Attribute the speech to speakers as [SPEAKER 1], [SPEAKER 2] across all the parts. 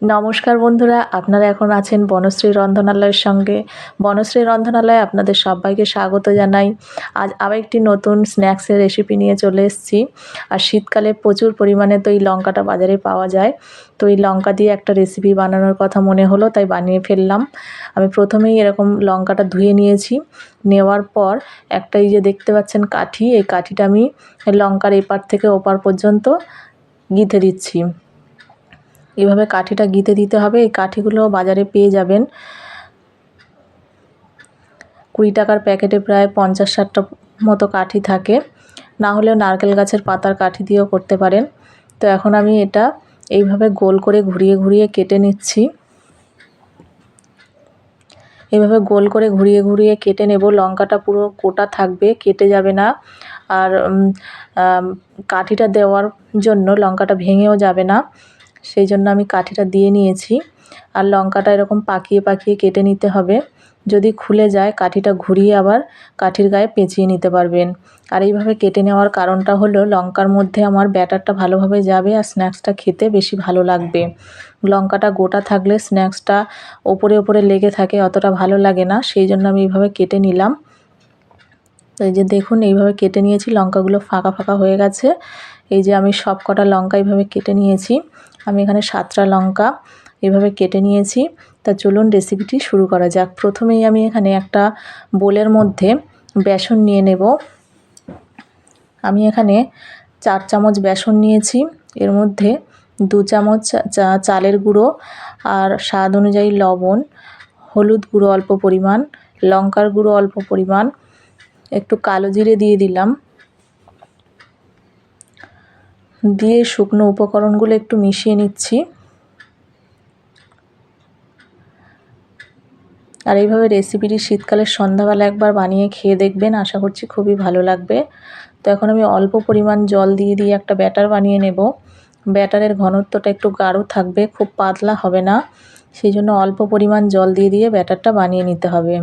[SPEAKER 1] নমস্কার বন্ধুরা, আপনারা এখন আছেন বনশ্রী রন্ধনালয়ের সঙ্গে। বনশ্রী রন্ধনালয়ে আপনাদের সবাইকে স্বাগত জানাই। আজ আবার একটি নতুন স্ন্যাক্সের রেসিপি নিয়ে চলে এসেছি। আর শীতকালে প্রচুর পরিমাণে তো এই লঙ্কাটা বাজারে পাওয়া যায়। তো এই লঙ্কা দিয়ে একটা রেসিপি বানানোর কথা মনে হলো, তাই বানিয়ে ফেললাম। আমি প্রথমেই এরকম লঙ্কাটা ধুয়ে নিয়েছি। নেওয়ার পর একটা এই যে দেখতে পাচ্ছেন কাঠি, এই কাঠিটা আমি লঙ্কার এপার থেকে ওপার পর্যন্ত গিঁথে দিচ্ছি। এভাবে কাঠিটা গিঁথে দিতে হবে। এই কাঠিগুলো বাজারে পেয়ে যাবেন। 20 টাকার প্যাকেটে প্রায় 50-60টা মতো কাঠি থাকে। না হলেও নারকেল গাছের পাতার কাঠি দিয়েও করতে পারেন। তো এখন আমি এটা এইভাবে গোল করে ঘুরিয়ে ঘুরিয়ে কেটে নিচ্ছি। এইভাবে গোল করে ঘুরিয়ে ঘুরিয়ে কেটে নেব। লঙ্কাটা পুরো গোটা থাকবে, কেটে যাবে না। আর কাঠিটা দেওয়ার জন্য লঙ্কাটা ভেঙেও যাবে না, সেই জন্য আমি কাঠিটা দিয়ে নিয়েছি। আর লঙ্কাটা এরকম পাকিয়ে পাকিয়ে কেটে নিতে হবে। যদি খুলে যায় কাঠিটা ঘুরিয়ে আবার কাঠির গায়ে পেঁচিয়ে নিতে পারবেন। আর এইভাবে কেটে নেওয়ার কারণটা হলো লঙ্কার মধ্যে আমার ব্যাটারটা ভালোভাবে যাবে আর স্ন্যাক্সটা খেতে বেশি ভালো লাগবে। লঙ্কাটা গোটা থাকলে স্ন্যাক্সটা ওপরে ওপরে লেগে থাকে, অতটা ভালো লাগে না, সেই জন্য আমি এইভাবে কেটে নিলাম। এই যে দেখুন এইভাবে কেটে নিয়েছি, লঙ্কাগুলো ফাঁকা ফাঁকা হয়ে গেছে। এই যে আমি সব কটা লঙ্কা এইভাবে কেটে নিয়েছি। আমি এখানে 7টা লঙ্কা এইভাবে কেটে নিয়েছি। তা চলুন রেসিপিটি শুরু করা যাক। প্রথমেই আমি এখানে একটা বোলের মধ্যে বেসন নিয়ে নেব। আমি এখানে 4 চামচ বেসন নিয়েছি। এর মধ্যে 2 চামচ চালের গুঁড়ো আর স্বাদ অনুযায়ী লবণ, হলুদ গুঁড়ো অল্প পরিমাণ, লঙ্কার গুঁড়ো অল্প পরিমাণ, একটু কালো জিরে দিয়ে দিলাম। দিয়ে শুকনো উপকরণগুলো একটু মিশিয়ে নিচ্ছি। আর এইভাবে রেসিপিটি শীতকালের সন্ধ্যাবেলা একবার বানিয়ে খেয়ে দেখবেন, আশা করছি খুবই ভালো লাগবে। তো এখন আমি অল্প পরিমাণ জল দিয়ে দিয়ে একটা ব্যাটার বানিয়ে নেব। ব্যাটারের ঘনত্বটা একটু গাঢ় থাকবে, খুব পাতলা হবে না, সেই জন্য অল্প পরিমাণ জল দিয়ে দিয়ে ব্যাটারটা বানিয়ে নিতে হবে।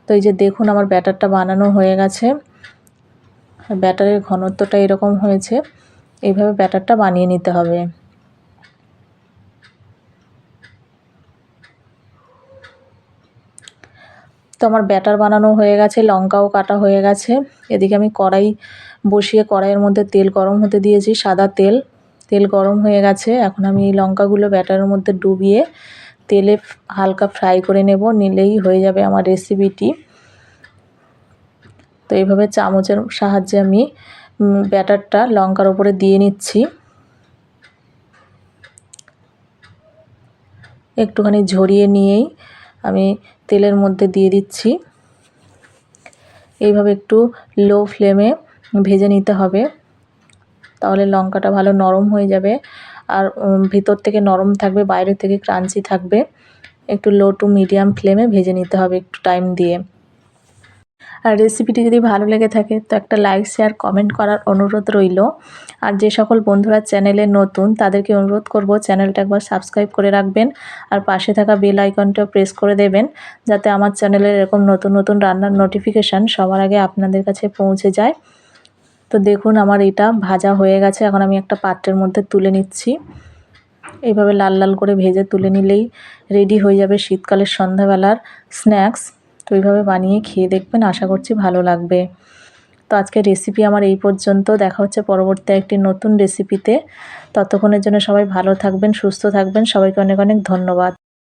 [SPEAKER 1] তো এই যে দেখুন আমার ব্যাটারটা বানানো হয়ে গেছে। ব্যাটারের ঘনত্বটা এরকম হয়েছে। এইভাবে ব্যাটারটা বানিয়ে নিতে হবে। তো আমার ব্যাটার বানানো হয়ে গেছে, লঙ্কাও কাটা হয়ে গেছে। এদিকে আমি কড়াই বসিয়ে কড়াইয়ের মধ্যে তেল গরম হতে দিয়েছি, সাদা তেল। তেল গরম হয়ে গেছে। এখন আমি এই লঙ্কাগুলো ব্যাটারের মধ্যে ডুবিয়ে তেলে হালকা ফ্রাই করে নেব, নিলেই হয়ে যাবে আমার রেসিপিটি। তো এইভাবে চামচের সাহায্যে আমি ব্যাটারটা লঙ্কার উপরে দিয়ে নিচ্ছি। একটুখানি ঝরিয়ে নিয়েই আমি তেলের মধ্যে দিয়ে দিচ্ছি। এইভাবে একটু লো ফ্লেমে ভেজে নিতে হবে, তাহলে লঙ্কাটা ভালো নরম হয়ে যাবে। আর ভিতর থেকে নরম থাকবে, বাইরে থেকে ক্রাঞ্চি থাকবে। একটু লো টু মিডিয়াম ফ্লেমে ভেজে নিতে হবে একটু টাইম দিয়ে। আর রেসিপিটি যদি ভালো লেগে থাকে তো একটা লাইক, শেয়ার, কমেন্ট করার অনুরোধ রইল। আর যে সকল বন্ধুরা চ্যানেলে নতুন তাদেরকে অনুরোধ করব চ্যানেলটা একবার সাবস্ক্রাইব করে রাখবেন। আর পাশে থাকা বেল আইকনটাও প্রেস করে দেবেন, যাতে আমার চ্যানেলের এরকম নতুন নতুন রান্নার নোটিফিকেশান সবার আগে আপনাদের কাছে পৌঁছে যায়। তো দেখুন আমার এটা ভাজা হয়ে গেছে। এখন আমি একটা পাত্রের মধ্যে তুলে নিচ্ছি। এইভাবে লাল লাল করে ভেজে তুলে নিলেই রেডি হয়ে যাবে শীতকালের সন্ধ্যাবেলার স্ন্যাক্স। তো এইভাবে বানিয়ে খেয়ে দেখবেন, আশা করছি ভালো লাগবে। তো আজকের রেসিপি আমার এই পর্যন্ত। দেখা হচ্ছে পরবর্তী একটি নতুন রেসিপিতে। ততক্ষণের জন্য সবাই ভালো থাকবেন, সুস্থ থাকবেন। সবাইকে অনেক অনেক ধন্যবাদ।